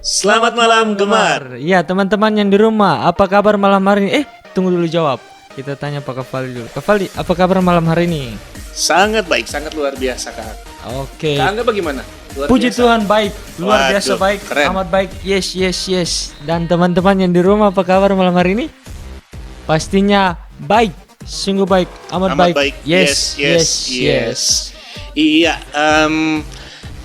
Selamat malam Gemar. Ya teman-teman yang di rumah, apa kabar malam hari ini? Tunggu dulu jawab. Kita tanya Pak Kavali dulu. Kavali, apa kabar malam hari ini? Sangat baik, sangat luar biasa Kak. Oke. Kak Angga bagaimana? Luar Puji biasa. Tuhan baik, luar biasa Waduh, baik, keren. amat baik. Yes. Dan teman-teman yang di rumah, apa kabar malam hari ini? Pastinya baik, sungguh baik, amat baik. Yes. Iya,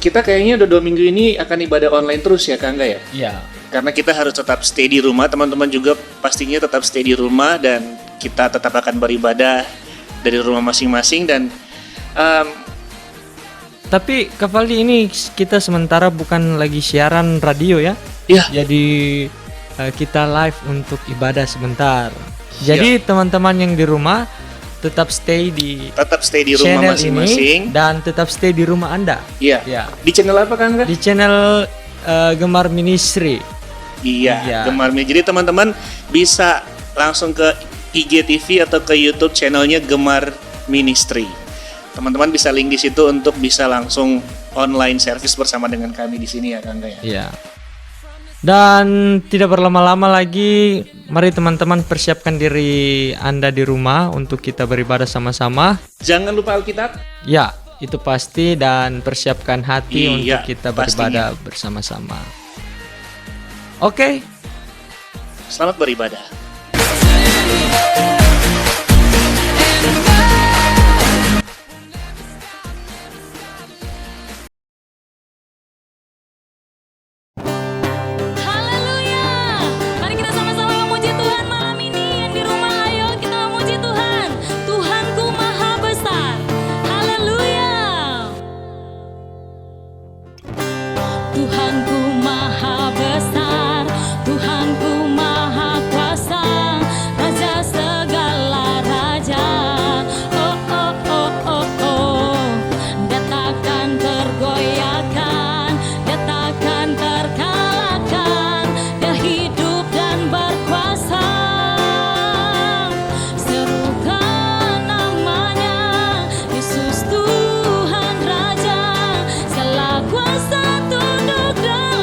kita kayaknya udah 2 minggu ini akan ibadah online terus ya Kak Angga ya? Iya. Karena kita harus tetap stay di rumah, teman-teman juga pastinya tetap stay di rumah dan kita tetap akan beribadah dari rumah masing-masing dan Tapi Kavali ini kita sementara bukan lagi siaran radio ya. ya Jadi kita live untuk ibadah sebentar. Jadi teman-teman yang di rumah tetap stay di tetap stay di rumah channel masing-masing. ini dan tetap stay di rumah Anda. Iya. Ya. Di channel apa Kak Angga? Di channel Gemar Ministry. Iya, Iya. Gemar Ministry. Jadi teman-teman bisa langsung ke IGTV atau ke YouTube channelnya Gemar Ministry. Teman-teman bisa link di situ untuk bisa langsung online service bersama dengan kami di sini ya Kang Angga ya. Iya. Dan tidak berlama-lama lagi, mari teman-teman persiapkan diri Anda di rumah untuk kita beribadah sama-sama. Jangan lupa Alkitab. Ya, itu pasti, dan persiapkan hati Iya, untuk kita pastinya. beribadah bersama-sama. Oke. Selamat beribadah. Haleluya. Mari kita sama-sama memuji Tuhan malam ini. Yang di rumah, ayo kita memuji Tuhan. Tuhanku maha besar. Haleluya. Tuhanku maha besar. Tuhanku maha kuasa. Raja segala raja. Oh oh oh oh oh. Dia takkan tergoyahkan. Dia takkan terkalahkan. Dia hidup dan berkuasa. Serukan namanya, Yesus Tuhan Raja. Segala kuasa tunduk dan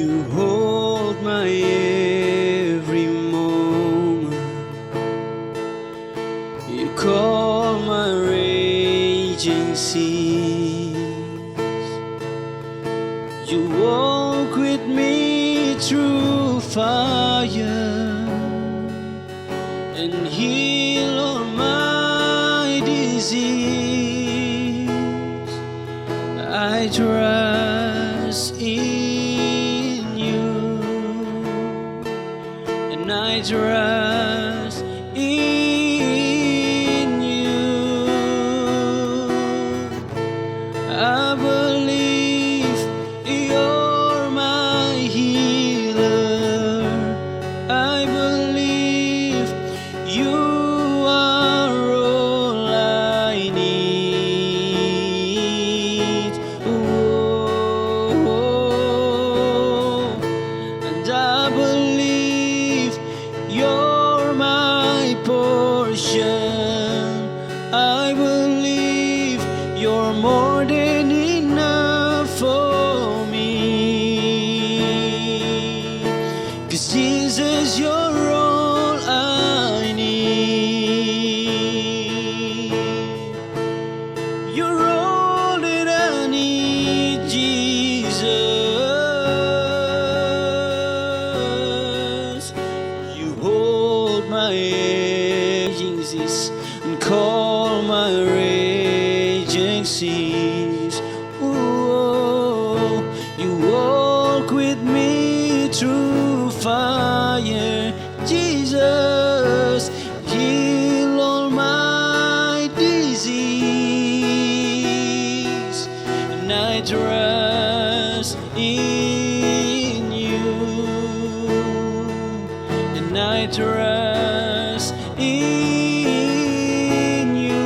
You hold my every moment. You calm my raging seas. You walk with me through fire and heal all my disease. I trust in you, and I trust in you. I believe you're my healer. I believe you are all I need. Oh, and I believe you're my portion. I believe you're more than enough for me. 'Cause Jesus, you're all I need. You're all that I need, Jesus. You hold my raging seas and calm my raging seas. Ooh, you walk with me through fire, Jesus. Heal all my disease, and I trust in you, and I trust in you,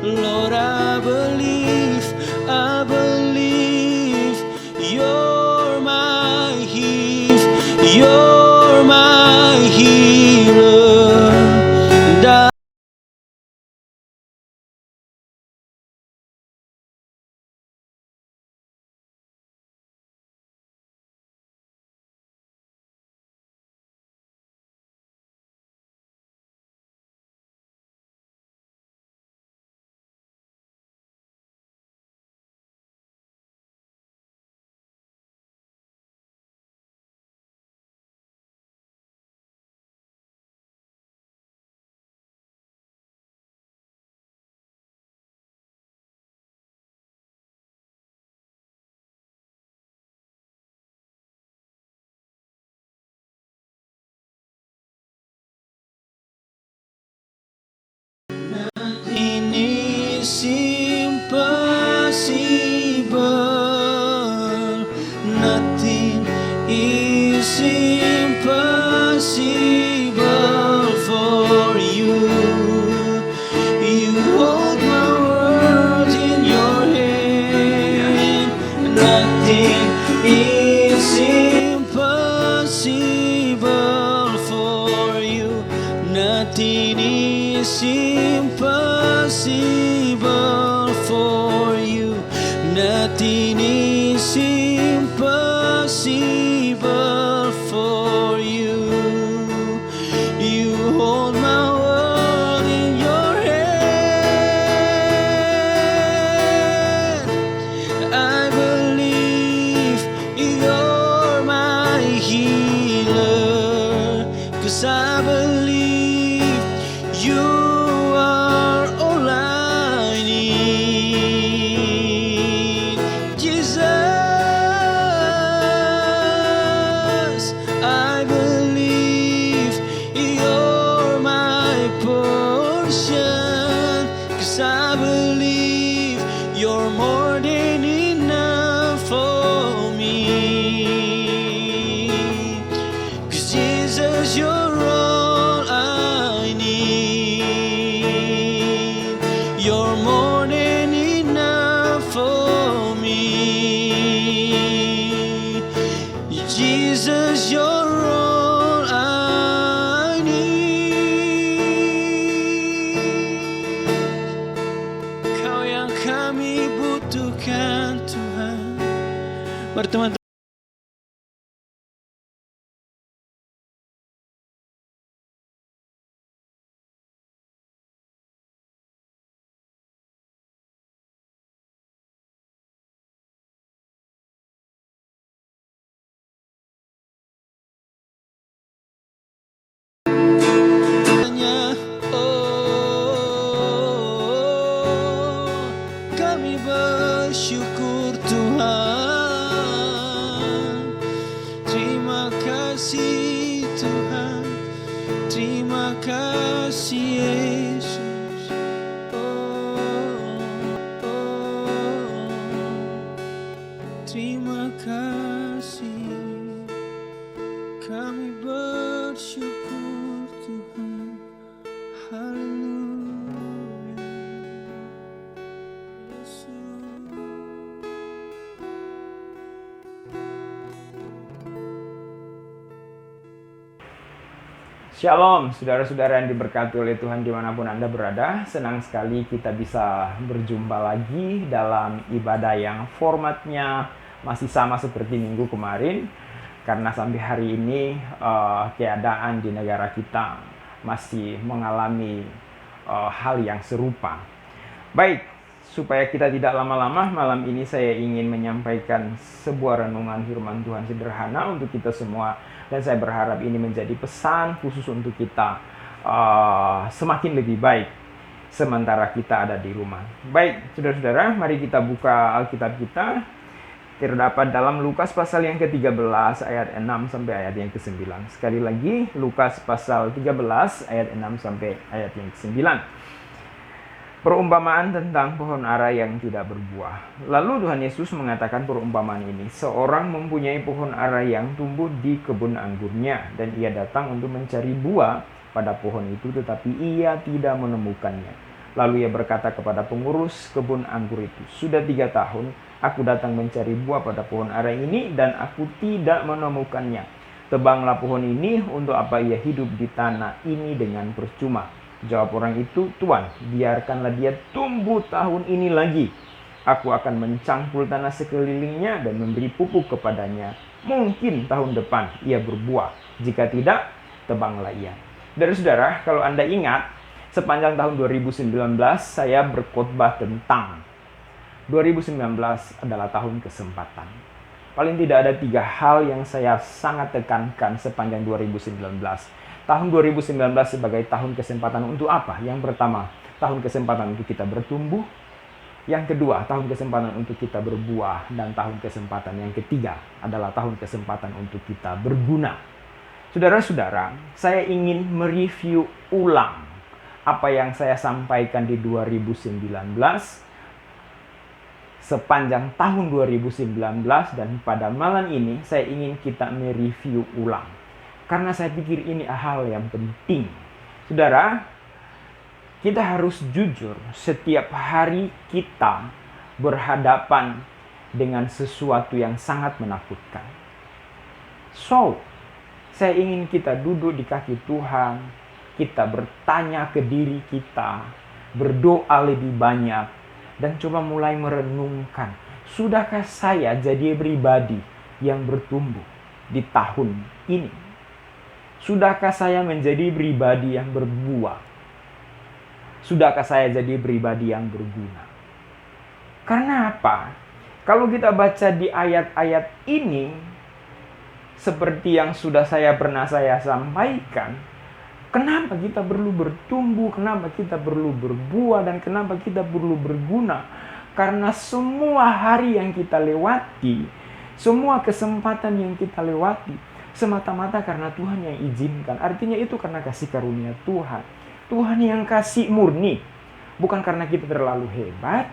Lord. I believe you're my you're my healer, and I ini impossible. Nothing is impossible for you. You hold my world in your hand. Nothing is impossible for you. Nothing is impossible for you. Nothing is impossible for you. You hold my world in your hand. I believe you're my healer, 'cause I believe you are all I need, Jesus. I believe you're my portion, 'cause I believe you're more than enough for me. 'Cause Jesus, you're all I need. You're more than enough for me. Jesus, you're all I need. Kau yang kami butuhkan, Tuhan. Mari teman-teman. Kami bersyukur Tuhan. Terima kasih Tuhan. Terima kasih Yesus. Oh, oh. Terima kasih. Kami bersyukur Tuhan. Haleluya. Yesus. Shalom, saudara-saudara yang diberkati oleh Tuhan dimanapun Anda berada. Senang sekali kita bisa berjumpa lagi dalam ibadah yang formatnya masih sama seperti minggu kemarin. Karena sampai hari ini keadaan di negara kita masih mengalami hal yang serupa. Baik, supaya kita tidak lama-lama, malam ini saya ingin menyampaikan sebuah renungan firman Tuhan sederhana untuk kita semua. Dan saya berharap ini menjadi pesan khusus untuk kita semakin lebih baik sementara kita ada di rumah. Baik, saudara-saudara, mari kita buka Alkitab kita. Terdapat dalam Lukas pasal yang ke-13 ayat 6 sampai ayat yang ke-9. Sekali lagi, Lukas pasal 13 ayat 6 sampai ayat yang ke-9. Perumpamaan tentang pohon ara yang tidak berbuah. Lalu Tuhan Yesus mengatakan perumpamaan ini. Seorang mempunyai pohon ara yang tumbuh di kebun anggurnya, dan ia datang untuk mencari buah pada pohon itu, tetapi ia tidak menemukannya. Lalu ia berkata kepada pengurus kebun anggur itu, "Sudah 3 tahun aku datang mencari buah pada pohon ara ini, dan aku tidak menemukannya. Tebanglah pohon ini, untuk apa ia hidup di tanah ini dengan percuma?" Jawab orang itu, "Tuan, biarkanlah dia tumbuh tahun ini lagi. Aku akan mencangkul tanah sekelilingnya dan memberi pupuk kepadanya. Mungkin tahun depan ia berbuah. Jika tidak, tebanglah ia." Saudara-saudara, kalau Anda ingat, sepanjang tahun 2019 saya berkhotbah tentang 2019 adalah tahun kesempatan. Paling tidak ada 3 hal yang saya sangat tekankan sepanjang 2019. Tahun 2019 sebagai tahun kesempatan untuk apa? Yang pertama, tahun kesempatan untuk kita bertumbuh. Yang kedua, tahun kesempatan untuk kita berbuah. Dan tahun kesempatan yang ketiga adalah tahun kesempatan untuk kita berguna. Saudara-saudara, saya ingin mereview ulang apa yang saya sampaikan di 2019 sepanjang tahun 2019, dan pada malam ini saya ingin kita mereview ulang. Karena saya pikir ini hal yang penting. Saudara, kita harus jujur, setiap hari kita berhadapan dengan sesuatu yang sangat menakutkan. So, saya ingin kita duduk di kaki Tuhan, kita bertanya ke diri kita, berdoa lebih banyak, dan coba mulai merenungkan, sudahkah saya jadi pribadi yang bertumbuh di tahun ini? Sudahkah saya menjadi pribadi yang berbuah? Sudahkah saya jadi pribadi yang berguna? Karena apa? Kalau kita baca di ayat-ayat ini, seperti yang sudah saya sampaikan, kenapa kita perlu bertumbuh, kenapa kita perlu berbuah, dan kenapa kita perlu berguna? Karena semua hari yang kita lewati, semua kesempatan yang kita lewati, semata-mata karena Tuhan yang izinkan. Artinya itu karena kasih karunia Tuhan. Tuhan yang kasih murni. Bukan karena kita terlalu hebat.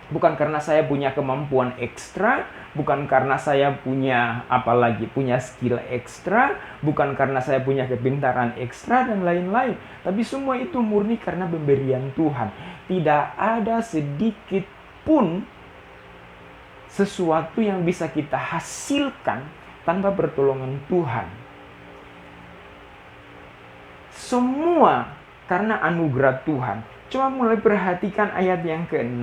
Bukan karena saya punya kemampuan ekstra. Bukan karena saya punya punya skill ekstra. Bukan karena saya punya kepintaran ekstra dan lain-lain. Tapi semua itu murni karena pemberian Tuhan. Tidak ada sedikit pun sesuatu yang bisa kita hasilkan tanpa pertolongan Tuhan. Semua karena anugerah Tuhan. Coba mulai perhatikan ayat yang ke-6.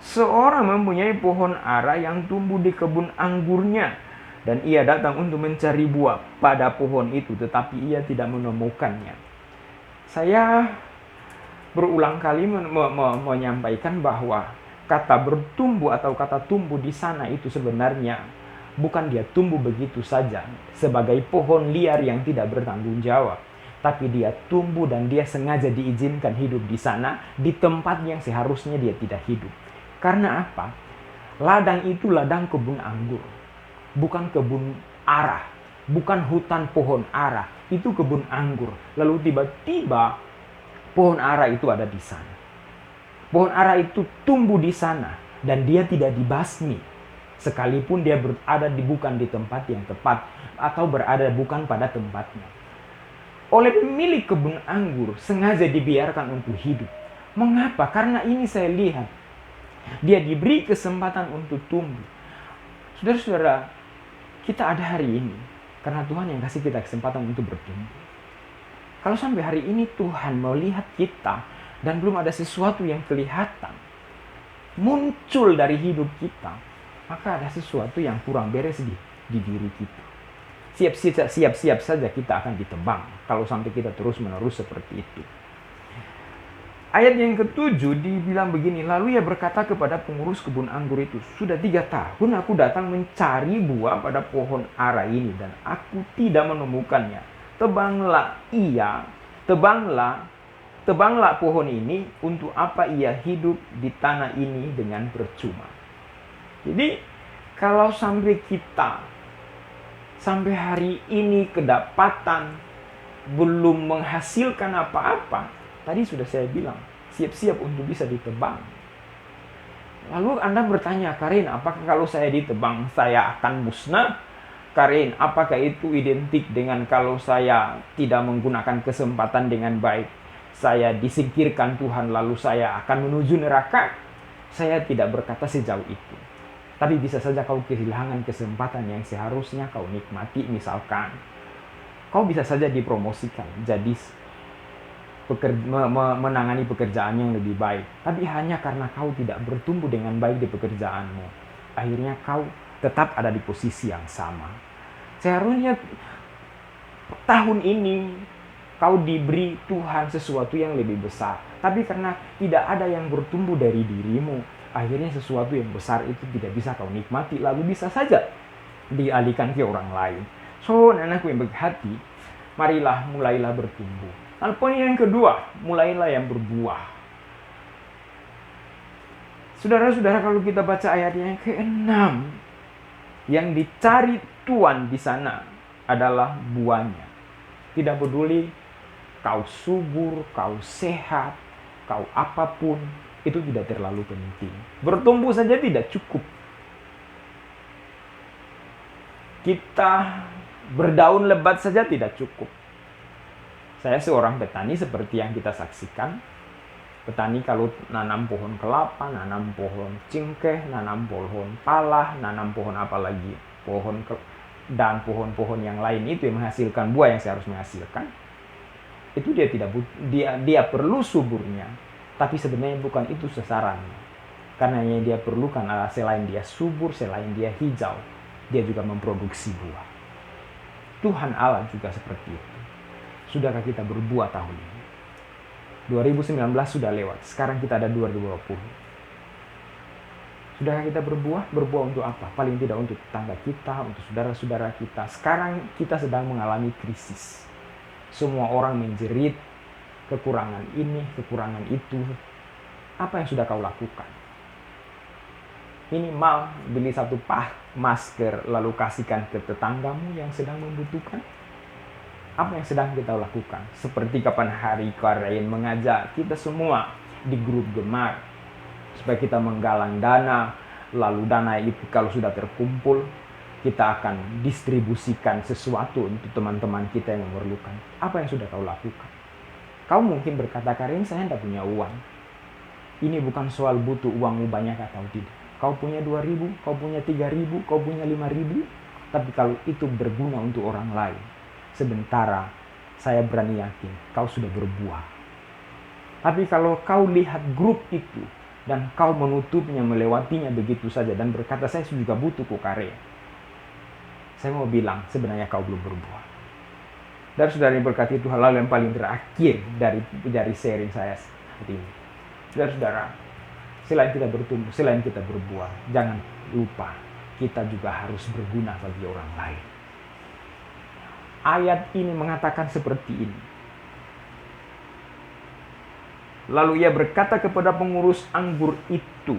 Seorang mempunyai pohon ara yang tumbuh di kebun anggurnya, dan ia datang untuk mencari buah pada pohon itu, tetapi ia tidak menemukannya. Saya berulang kali menyampaikan bahwa kata bertumbuh atau kata tumbuh di sana itu sebenarnya bukan dia tumbuh begitu saja sebagai pohon liar yang tidak bertanggung jawab. Tapi dia tumbuh dan dia sengaja diizinkan hidup di sana, di tempat yang seharusnya dia tidak hidup. Karena apa? Ladang itu ladang kebun anggur, bukan kebun ara, bukan hutan pohon ara, itu kebun anggur. Lalu tiba-tiba pohon ara itu ada di sana. Pohon ara itu tumbuh di sana dan dia tidak dibasmi, sekalipun dia berada bukan di tempat yang tepat atau berada bukan pada tempatnya. Oleh pemilik kebun anggur sengaja dibiarkan untuk hidup. Mengapa? Karena ini saya lihat dia diberi kesempatan untuk tumbuh. Saudara-saudara, kita ada hari ini karena Tuhan yang kasih kita kesempatan untuk bertumbuh. Kalau sampai hari ini Tuhan melihat kita dan belum ada sesuatu yang kelihatan muncul dari hidup kita, maka ada sesuatu yang kurang beres di diri kita. Siap-siap saja kita akan ditebang kalau sampai kita terus-menerus seperti itu. Ayat yang ke-7 dibilang begini, lalu ia berkata kepada pengurus kebun anggur itu, sudah 3 tahun aku datang mencari buah pada pohon ara ini dan aku tidak menemukannya. Tebanglah pohon ini, untuk apa ia hidup di tanah ini dengan percuma. Jadi kalau sampai kita sampai hari ini kedapatan belum menghasilkan apa-apa, tadi sudah saya bilang, siap-siap untuk bisa ditebang. Lalu Anda bertanya, Karin, apakah kalau saya ditebang, saya akan musnah? Karin, apakah itu identik dengan kalau saya tidak menggunakan kesempatan dengan baik, saya disingkirkan Tuhan, lalu saya akan menuju neraka? Saya tidak berkata sejauh itu. Tapi bisa saja kau kehilangan kesempatan yang seharusnya kau nikmati. Misalkan, kau bisa saja dipromosikan jadi menangani pekerjaan yang lebih baik. Tapi hanya karena kau tidak bertumbuh dengan baik di pekerjaanmu, akhirnya kau tetap ada di posisi yang sama. Seharusnya tahun ini kau diberi Tuhan sesuatu yang lebih besar. Tapi karena tidak ada yang bertumbuh dari dirimu, akhirnya sesuatu yang besar itu tidak bisa kau nikmati, lalu bisa saja dialihkan ke orang lain. So, anakku yang berhati, marilah mulailah bertumbuh. Lalu poin yang kedua, mulailah yang berbuah. Saudara-saudara, kalau kita baca ayat yang ke-6, yang dicari Tuhan di sana adalah buahnya. Tidak peduli kau subur, kau sehat, kau apapun, itu tidak terlalu penting. Bertumbuh saja tidak cukup. Kita berdaun lebat saja tidak cukup. Saya seorang petani seperti yang kita saksikan. Petani kalau nanam pohon kelapa, nanam pohon cengkeh, nanam pohon pala, nanam pohon apa lagi, dan pohon-pohon yang lain itu yang menghasilkan buah yang saya harus menghasilkan. Itu dia perlu suburnya. Tapi sebenarnya bukan itu sasarannya. Karena yang dia perlukan adalah selain dia subur, selain dia hijau, dia juga memproduksi buah. Tuhan Allah juga seperti itu. Sudahkah kita berbuah tahun ini? 2019 sudah lewat, sekarang kita ada 2020. Sudahkah kita berbuah? Berbuah untuk apa? Paling tidak untuk tetangga kita, untuk saudara-saudara kita. Sekarang kita sedang mengalami krisis. Semua orang menjerit kekurangan ini, kekurangan itu. Apa yang sudah kau lakukan? Minimal beli 1 masker lalu kasihkan ke tetanggamu yang sedang membutuhkan. Apa yang sedang kita lakukan? Seperti kapan hari Karin mengajak kita semua di grup Gemar supaya kita menggalang dana, lalu dana itu kalau sudah terkumpul kita akan distribusikan sesuatu untuk teman-teman kita yang memerlukan. Apa yang sudah kau lakukan? Kau mungkin berkata, Karin, saya tidak punya uang. Ini bukan soal butuh uangmu banyak atau tidak. Kau punya 2.000, kau punya 3.000, kau punya 5.000. Tapi kalau itu berguna untuk orang lain, sementara saya berani yakin kau sudah berbuah. Tapi kalau kau lihat grup itu dan kau menutupnya, melewatinya begitu saja dan berkata, saya juga butuh kok Karin, saya mau bilang sebenarnya kau belum berbuah. Dan saudara yang berkati Tuhan, lalu yang paling terakhir dari sharing saya hari ini. Saudara-saudara, selain kita bertumbuh, selain kita berbuah, jangan lupa kita juga harus berguna bagi orang lain. Ayat ini mengatakan seperti ini. Lalu ia berkata kepada pengurus anggur itu,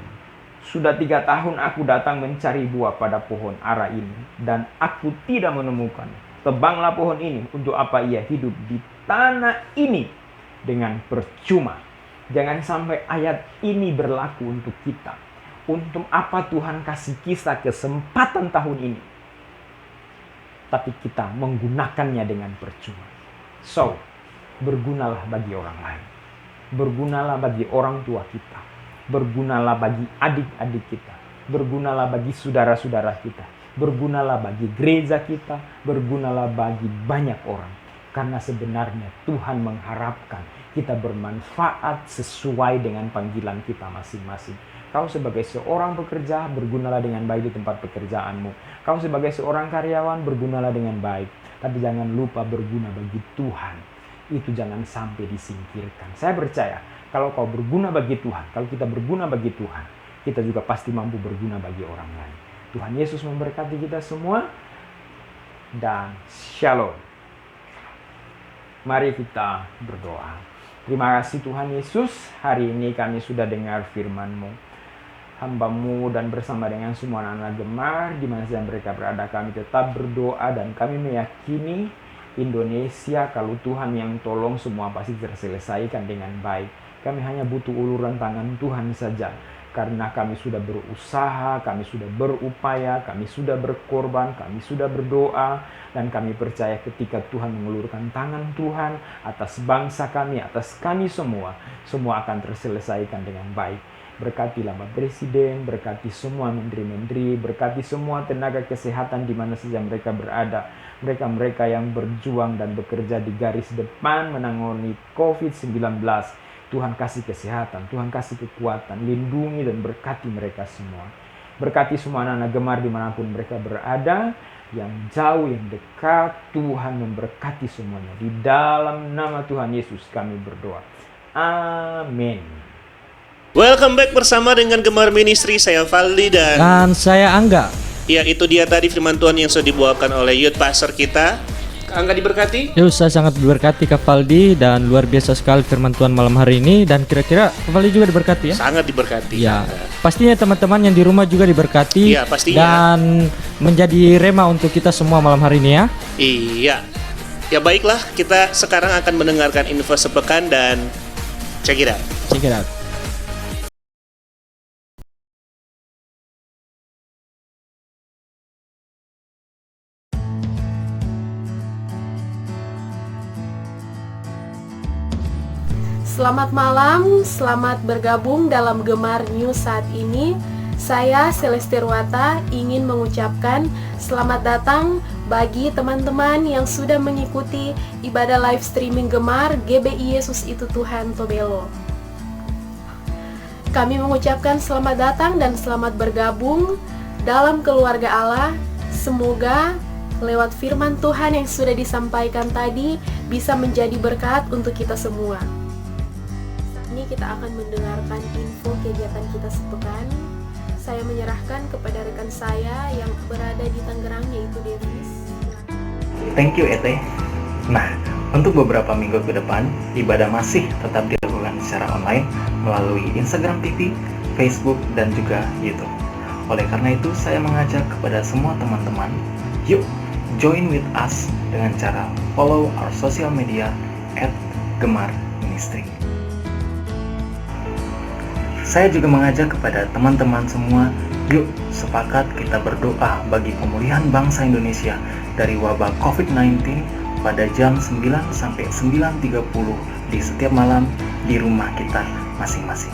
Sudah 3 tahun aku datang mencari buah pada pohon ara ini, dan aku tidak menemukan. Tebanglah pohon ini, untuk apa ia hidup di tanah ini dengan percuma. Jangan sampai ayat ini berlaku untuk kita. Untuk apa Tuhan kasih kisah kesempatan tahun ini, tapi kita menggunakannya dengan percuma. So, bergunalah bagi orang lain. Bergunalah bagi orang tua kita. Bergunalah bagi adik-adik kita. Bergunalah bagi saudara-saudara kita. Bergunalah bagi gereja kita. Bergunalah bagi banyak orang. Karena sebenarnya Tuhan mengharapkan kita bermanfaat sesuai dengan panggilan kita masing-masing. Kau sebagai seorang pekerja, bergunalah dengan baik di tempat pekerjaanmu. Kau sebagai seorang karyawan, bergunalah dengan baik. Tapi jangan lupa berguna bagi Tuhan. Itu jangan sampai disingkirkan. Saya percaya, kalau kau berguna bagi Tuhan, kalau kita berguna bagi Tuhan, kita juga pasti mampu berguna bagi orang lain. Tuhan Yesus memberkati kita semua, dan shalom. Mari kita berdoa. Terima kasih Tuhan Yesus, hari ini kami sudah dengar firman-Mu. Hamba-Mu dan bersama dengan semua anak-anak Gemar, di mana saja mereka berada, kami tetap berdoa dan kami meyakini Indonesia, kalau Tuhan yang tolong, semua pasti terselesaikan dengan baik. Kami hanya butuh uluran tangan Tuhan saja. Karena kami sudah berusaha, kami sudah berupaya, kami sudah berkorban, kami sudah berdoa. Dan kami percaya ketika Tuhan mengulurkan tangan Tuhan atas bangsa kami, atas kami semua akan terselesaikan dengan baik. Berkatilah Bapak Presiden, berkati semua menteri-menteri, berkati semua tenaga kesehatan di mana saja mereka berada. Mereka-mereka yang berjuang dan bekerja di garis depan menangani COVID-19. Tuhan kasih kesehatan, Tuhan kasih kekuatan, lindungi dan berkati mereka semua. Berkati semua anak-anak Gemar dimanapun mereka berada, yang jauh, yang dekat, Tuhan memberkati semuanya. Di dalam nama Tuhan Yesus kami berdoa. Amin. Welcome back bersama dengan Gemar Ministry, saya Valdi Dan saya Angga. ya, itu dia tadi firman Tuhan yang sudah dibawakan oleh youth pastor kita. Angga diberkati. Yuk, saya sangat diberkati Kak Valdi, dan luar biasa sekali firman Tuhan malam hari ini. Dan kira-kira Kak Valdi juga diberkati ya? Sangat diberkati. Ya, pastinya teman-teman yang di rumah juga diberkati. Iya, pastinya. Dan menjadi rema untuk kita semua malam hari ini ya. Iya. Ya baiklah, kita sekarang akan mendengarkan info sepekan dan check it out. Check it out. Selamat malam, selamat bergabung dalam Gemar News saat ini. Saya Celeste Ruata ingin mengucapkan selamat datang bagi teman-teman yang sudah mengikuti ibadah live streaming Gemar GBI Yesus Itu Tuhan Tobelo. Kami mengucapkan selamat datang dan selamat bergabung dalam keluarga Allah. Semoga lewat firman Tuhan yang sudah disampaikan tadi bisa menjadi berkat untuk kita semua. Ini kita akan mendengarkan info kegiatan kita sepekan. Saya menyerahkan kepada rekan saya yang berada di Tangerang, yaitu Devis. Thank you Ete. Nah, untuk beberapa minggu ke depan, ibadah masih tetap dilakukan secara online melalui Instagram TV, Facebook, dan juga YouTube. Oleh karena itu, saya mengajak kepada semua teman-teman, yuk join with us dengan cara follow our social media @gemarministry. Saya juga mengajak kepada teman-teman semua, yuk sepakat kita berdoa bagi pemulihan bangsa Indonesia dari wabah COVID-19 pada jam 9 sampai 9.30 di setiap malam di rumah kita masing-masing.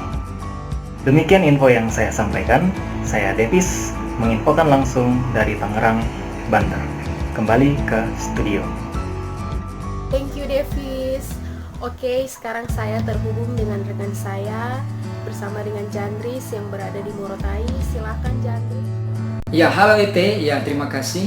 Demikian info yang saya sampaikan. Saya Devis, menginfokan langsung dari Tangerang, Banten. Kembali ke studio. Thank you Devis. Oke, sekarang saya terhubung dengan rekan saya bersama dengan Jandris yang berada di Morotai. Silakan Jandris. Ya, halo Ete. Ya, terima kasih.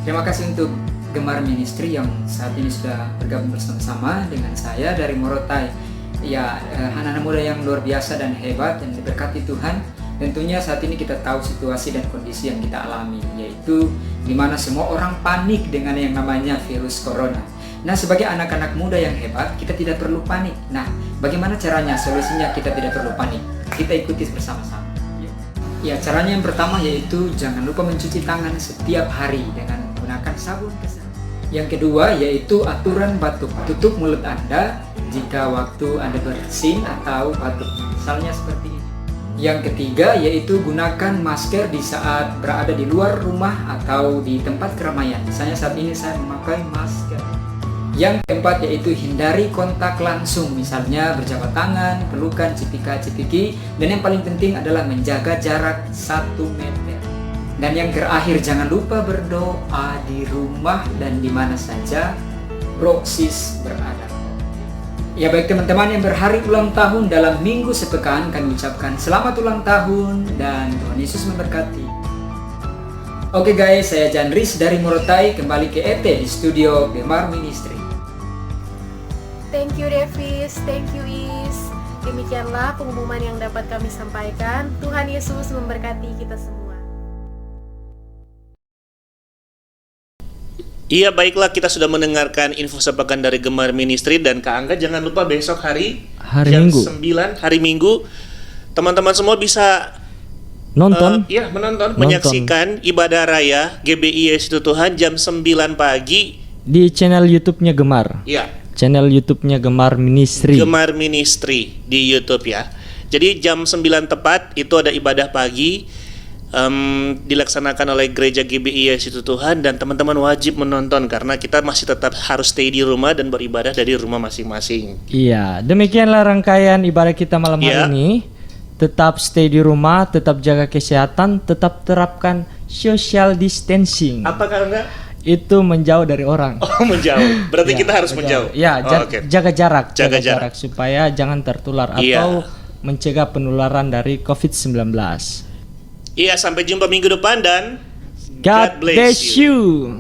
Terima kasih untuk Gemar Ministry yang saat ini sudah bergabung bersama-sama dengan saya dari Morotai. Ya, anak-anak muda yang luar biasa dan hebat yang diberkati Tuhan. Tentunya saat ini kita tahu situasi dan kondisi yang kita alami, yaitu di mana semua orang panik dengan yang namanya virus corona. Nah, sebagai anak-anak muda yang hebat, kita tidak perlu panik. Nah, bagaimana caranya? Solusinya kita tidak perlu panik. Kita ikuti bersama-sama. Ya, caranya yang pertama yaitu jangan lupa mencuci tangan setiap hari dengan menggunakan sabun kesehatan. Yang kedua yaitu aturan batuk. Tutup mulut Anda jika waktu Anda bersin atau batuk. Misalnya seperti ini. Yang ketiga yaitu gunakan masker di saat berada di luar rumah atau di tempat keramaian. Misalnya saat ini saya memakai masker. Yang keempat yaitu hindari kontak langsung, misalnya berjabat tangan, pelukan, cipika-cipiki, dan yang paling penting adalah menjaga jarak 1 meter. Dan yang terakhir, jangan lupa berdoa di rumah dan di mana saja Bro Sis berada. Ya baik teman-teman yang berhari ulang tahun dalam minggu sepekan, kami ucapkan selamat ulang tahun dan Tuhan Yesus memberkati. Oke guys, saya Jan Riz dari Morotai kembali ke ET di studio Gemar Ministry. Thank you Davis, thank you Is. Demikianlah pengumuman yang dapat kami sampaikan. Tuhan Yesus memberkati kita semua. Iya, baiklah, kita sudah mendengarkan info sepekan dari Gemar Ministry, dan Kak Angga jangan lupa besok hari jam Minggu 9 hari Minggu teman-teman semua bisa nonton. menyaksikan ibadah raya GBI Yesus Tuhan jam 9 pagi Di channel YouTube-nya Gemar. ya. Channel YouTube-nya Gemar Ministry. Gemar Ministry di YouTube ya. Jadi jam 9 tepat itu ada ibadah pagi dilaksanakan oleh Gereja GBI Yesus Tuhan, dan teman-teman wajib menonton karena kita masih tetap harus stay di rumah dan beribadah dari rumah masing-masing. Iya, demikianlah rangkaian ibadah kita malam Iya. hari ini. Tetap stay di rumah, tetap jaga kesehatan, tetap terapkan social distancing. Apakah enggak? Itu menjauh dari orang. Oh, menjauh. Berarti Ya, kita harus menjauh. Ya, Oh, oke. jaga jarak, Jaga jarak. supaya jangan tertular Iya. atau mencegah penularan dari COVID-19. Iya, sampai jumpa minggu depan dan God bless you.